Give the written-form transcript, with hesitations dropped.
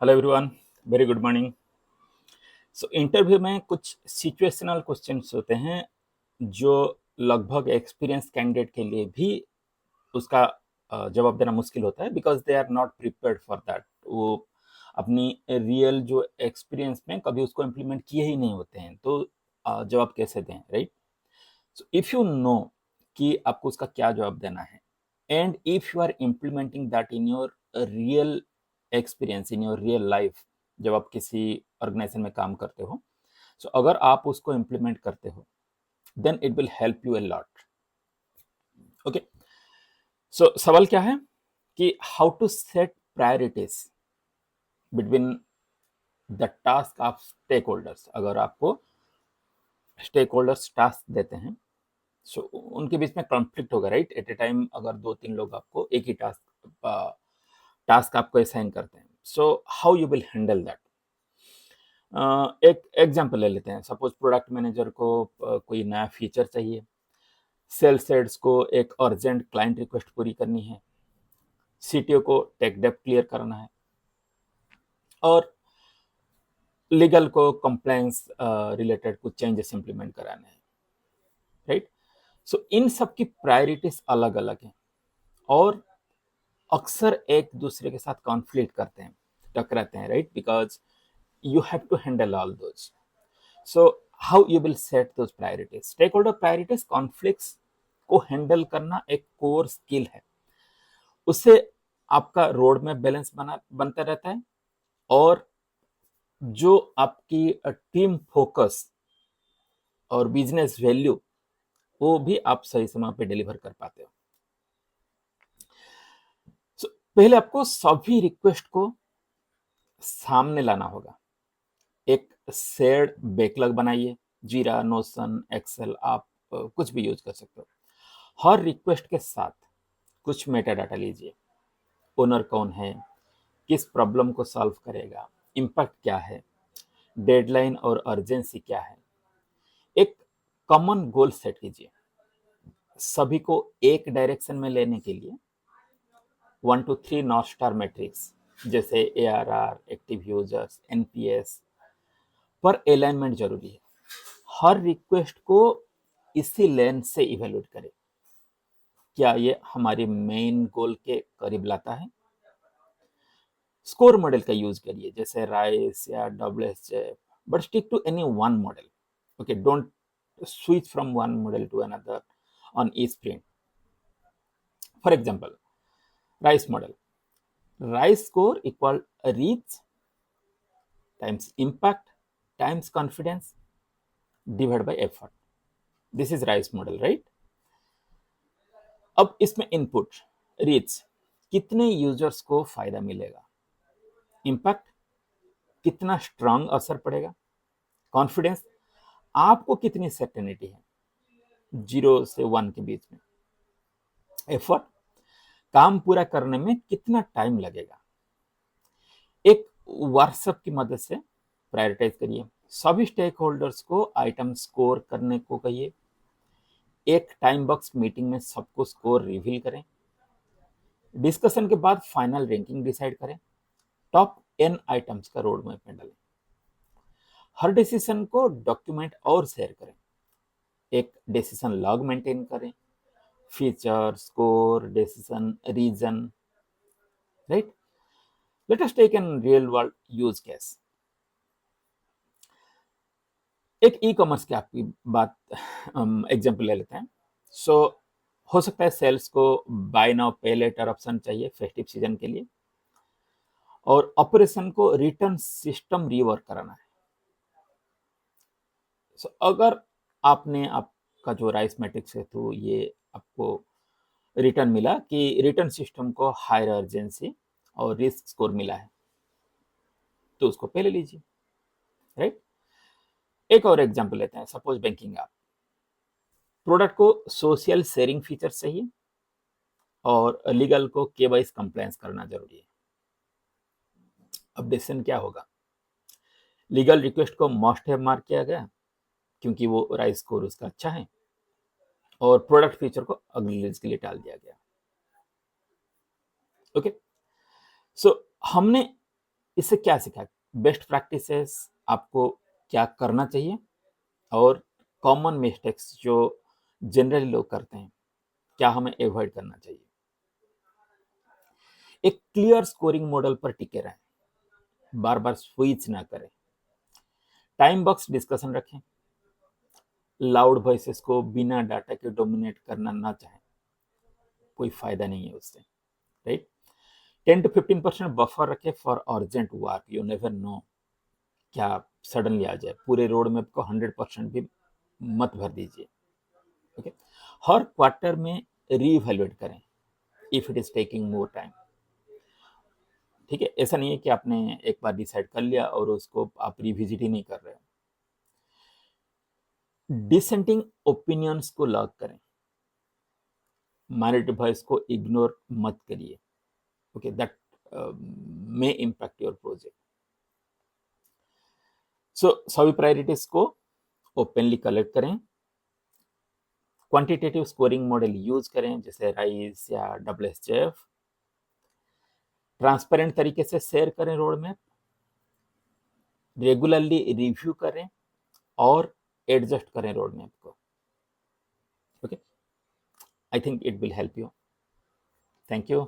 Hello everyone, very good morning. So interview में कुछ situational questions होते हैं जो लगभग एक्सपीरियंस कैंडिडेट के लिए भी उसका जवाब देना मुश्किल होता है, because they are not prepared for that. वो अपनी रियल जो एक्सपीरियंस में कभी उसको इम्प्लीमेंट किए ही नहीं होते हैं, तो जवाब कैसे दें, right? So if you know कि आपको उसका क्या जवाब देना है, and if you are implementing that in your real experience, in your real life, जब आप किसी ऑर्गेनाइजेशन में काम करते हो, सो अगर आप उसको इम्प्लीमेंट करते हो, then it will help you a lot. Okay, so सवाल क्या है कि how to set priorities between the task of stakeholders. अगर आपको स्टेक होल्डर्स टास्क देते हैं, सो उनके बीच में कॉन्फ्लिक्ट होगा, राइट? एट ए टाइम अगर दो तीन लोग आपको एक ही टास्क आपको असाइन करते हैं, so how you will handle that. एक एग्जांपल ले लेते हैं। सपोज प्रोडक्ट मैनेजर को कोई नया फीचर चाहिए, सेल्स हेड्स को एक अर्जेंट क्लाइंट रिक्वेस्ट पूरी करनी है, सीटीओ को टेक डेप्ट क्लियर करना है, और लीगल को कंप्लायंस रिलेटेड कुछ चेंजेस इंप्लीमेंट कराने हैं, राइट? सो इन सब की प्रायोरिटीज अलग अलग हैं और अक्सर एक दूसरे के साथ कॉन्फ्लिक्ट करते हैं, टकराते हैं, right? Because you have to handle all those. So how you will set those priorities? Stakeholder priorities conflicts को हैंडल करना एक कोर स्किल है। उससे आपका रोड मैप बैलेंस बनता रहता है, और जो आपकी टीम फोकस और बिजनेस वैल्यू, वो भी आप सही समय पे डिलीवर कर पाते हो। पहले आपको सभी रिक्वेस्ट को सामने लाना होगा। एक शेयर्ड बैकलॉग बनाइए, जीरा, नोशन, एक्सेल, आप कुछ भी यूज कर सकते हो। हर रिक्वेस्ट के साथ कुछ मेटा डाटा लीजिए। ओनर कौन है, किस प्रॉब्लम को सॉल्व करेगा, इम्पैक्ट क्या है, डेडलाइन और अर्जेंसी क्या है। एक कॉमन गोल सेट कीजिए। सभी को एक डायरेक्शन में लेने के लिए 1 to 3 नॉर्थ स्टार मैट्रिक्स, जैसे ARR, एक्टिव यूजर्स, NPS पर अलाइनमेंट जरूरी है। हर रिक्वेस्ट को इसी लेंस से इवेल्युएट करें। क्या ये हमारे मेन गोल के करीब लाता है? स्कोर मॉडल का यूज करिए, जैसे राइस या WSJ, but stick to any one model. Okay, don't switch from one model to another on each sprint. For example, RICE model, RICE score equal reach times impact times confidence divide by effort. This is RICE model, right? अब इसमें input reach, कितने users को फायदा मिलेगा, impact, कितना strong असर पड़ेगा, confidence, आपको कितनी सर्टेनिटी है 0 से 1 के बीच में, एफर्ट, काम पूरा करने में कितना टाइम लगेगा। एक व्हाट्सएप की मदद से प्रायोरिटाइज करिए। सभी स्टेक होल्डर्स को आइटम स्कोर करने को कहिए। एक टाइम बॉक्स मीटिंग में सबको स्कोर रिवील करें। डिस्कशन के बाद फाइनल रैंकिंग डिसाइड करें। टॉप n आइटम्स का रोड मैप में डालें। हर डिसीजन को डॉक्यूमेंट और शेयर करें। एक डिसीजन लॉग मेंटेन करें। Feature, score, decision, reason, right? Let us take an real world use case. एक ई कॉमर्स की आपकी बात एग्जांपल ले लेते हैं। सो हो सकता है सेल्स को बाय नाउ पे लेटर ऑप्शन चाहिए फेस्टिव सीजन के लिए, और ऑपरेशन को रिटर्न सिस्टम रीवर्क कराना है। अगर आपने आपका जो राइस मैट्रिक्स है, तो ये आपको रिटर्न मिला कि रिटर्न सिस्टम को हायर अर्जेंसी और रिस्क स्कोर मिला है, तो उसको पहले लीजिए, राइट? एक और एग्जांपल लेते हैं। सपोज बैंकिंग ऐप, प्रोडक्ट को सोशल शेयरिंग फीचर चाहिए और लीगल को केवाईसी कंप्लायंस करना जरूरी है। अब डिसीजन क्या होगा? लीगल रिक्वेस्ट को मस्ट हैव मार्क किया गया क्योंकि वो राइस स्कोर उसका अच्छा है, और प्रोडक्ट फीचर को अगली लिस्ट के लिए टाल दिया गया। ओके, सो हमने इससे क्या सीखा? बेस्ट प्रैक्टिसेस, आपको क्या करना चाहिए, और कॉमन मिस्टेक्स जो जनरली लोग करते हैं, क्या हमें अवॉइड करना चाहिए। एक क्लियर स्कोरिंग मॉडल पर टिके रहें, बार बार स्विच ना करें, टाइम बॉक्स डिस्कशन रखें, लाउड वॉइसेस को बिना डाटा के डोमिनेट करना ना चाहें, कोई फायदा नहीं है उससे, राइट। 10 to 15% बफर रखें for urgent work, you never know क्या सडनली आ जाए। पूरे रोड मैप को 100% भी मत भर दीजिए, ओके। हर क्वार्टर में रीइवैल्यूएट करें if it is taking more time, ठीक है। ऐसा नहीं है कि आपने एक बार डिसाइड कर लिया और उसको आप रिविजिट ही नहीं कर रहे हो। डिसेंटिंग ओपिनियंस को लॉक करें, माइनॉरिटी वॉइस को इग्नोर मत करिए, okay, that may impact your project. So सभी प्रायोरिटीज को ओपनली कलेक्ट करें, क्वांटिटेटिव स्कोरिंग मॉडल यूज करें जैसे राइस या WSJF, ट्रांसपेरेंट तरीके से शेयर करें रोड मैप, रेगुलरली रिव्यू करें और एडजस्ट करें रोड मैप को, okay. I think it will help you. Thank you.